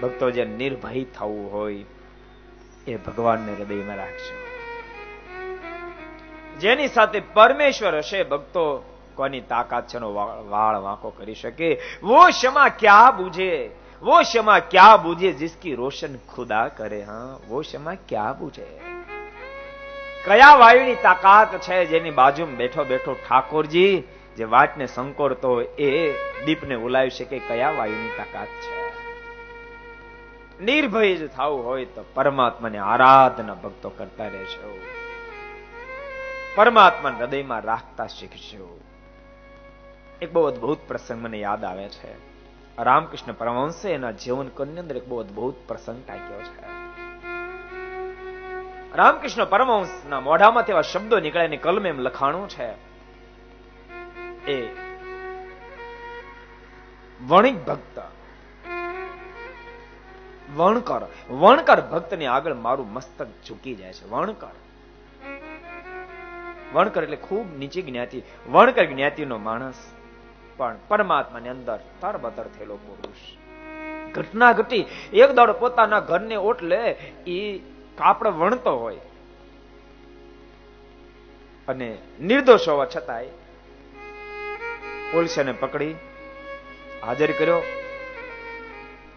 ભક્તો જે નિર્ભય થવું હોય એ ભગવાનને હૃદયમાં રાખજો. જેની સાથે પરમેશ્વર હશે ભક્તો, કોની તાકાત છે વાળ વાંકો કરી શકે? વો ક્ષમા ક્યા બુझे, वो क्षमा क्या बूझे जिसकी रोशन खुदा करे. हाँ, वो क्षमा क्या बूझे. કયા વાયુની તાકાત છે જેની બાજુમાં બેઠો બેઠો ઠાકોરજી જે વાટને સંકોરતો હોય એ દીપને ઉલાવી શકે? કયા વાયુની તાકાત છે? નિર્ભય જ થવું હોય તો પરમાત્માની આરાધના ભક્તો કરતા રહેશો, પરમાત્માને હૃદયમાં રાખતા શીખશો. એક બહુ અદભુત પ્રસંગ મને યાદ આવે છે. રામકૃષ્ણ પરમહંસે એના જીવન કરની અંદર એક બહુ અદભુત પ્રસંગ ટાંક્યો છે. રામકૃષ્ણ પરમહંસના મોઢામાંથી એવા શબ્દો નીકળ્યા, એની કલમે એમ લખાણું છે, એ વણિક ભક્ત, વણકર ભક્તની આગળ મારું મસ્તક ઝૂકી જાય છે. વણકર એટલે ખૂબ નીચી જ્ઞાતિ, વણકર જ્ઞાતિનો માણસ પણ પરમાત્માની અંદર તરબતર થયેલો પુરુષ. ઘટના ઘટી, એક દાડો પોતાના ઘરને ઓટલે એ કાપડ વણતો હોય અને નિર્દોષ હોવા છતાંય પોલીસે પકડી હાજર કર્યો.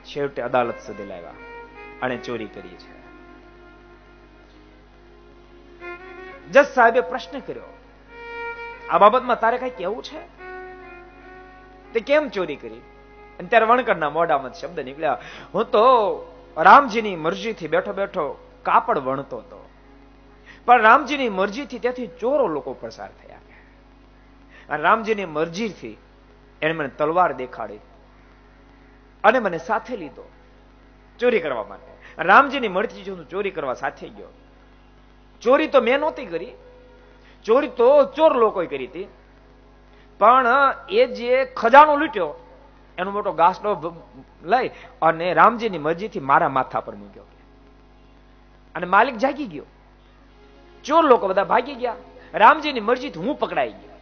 છેવટે અદાલત સુધી લાવ્યા અને ચોરી કરી છે. જજ સાહેબે પ્રશ્ન કર્યો, આ બાબતમાં તારે કઈ કેવું છે? તે કેમ ચોરી કરી? અને ત્યારે વણકરના મોઢામાં શબ્દ નીકળ્યા, હું તો રામજીની મરજીથી બેઠો બેઠો કાપડ વણતો હતો, પણ રામજીની મરજીથી ત્યાંથી ચોરો લોકો પસાર થયા અને રામજીની મરજીથી એને મને તલવાર દેખાડી અને મને સાથે લીધો ચોરી કરવા માટે. રામજીની મરજી હું ચોરી કરવા સાથે ગયો. ચોરી તો મેં નહોતી કરી, ચોરી તો ચોર લોકોએ કરી હતી, પણ એ જે ખજાનો લૂંટ્યો એનો મોટો ગાસડો લઈ અને રામજીની મરજીથી મારા માથા પર મૂક્યો અને માલિક જાગી ગયો. ચોર લોકો બધા ભાગી ગયા. રામજીની મરજીથી હું પકડાઈ ગયો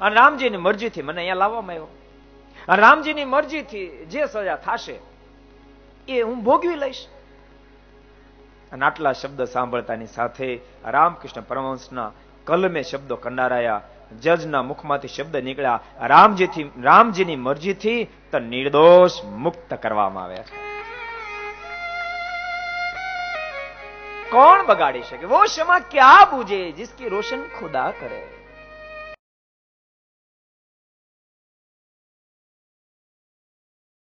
અને રામજીની મરજીથી મને અહીંયા લાવવામાં આવ્યો. અને રામજીની મરજીથી જે સજા થશે એ હું ભોગવી લઈશ. અને આટલા શબ્દ સાંભળતાની સાથે રામકૃષ્ણ પરમહંસના કલમે શબ્દો કંડારાયા. જજના મુખમાંથી શબ્દ નીકળ્યા, રામજીની મરજીથી તો નિર્દોષ મુક્ત કરવામાં આવ્યા છે. કોણ બગાડી શકે? વો ક્ષમા ક્યા બુझे जिसकी रोशन खुदा करे.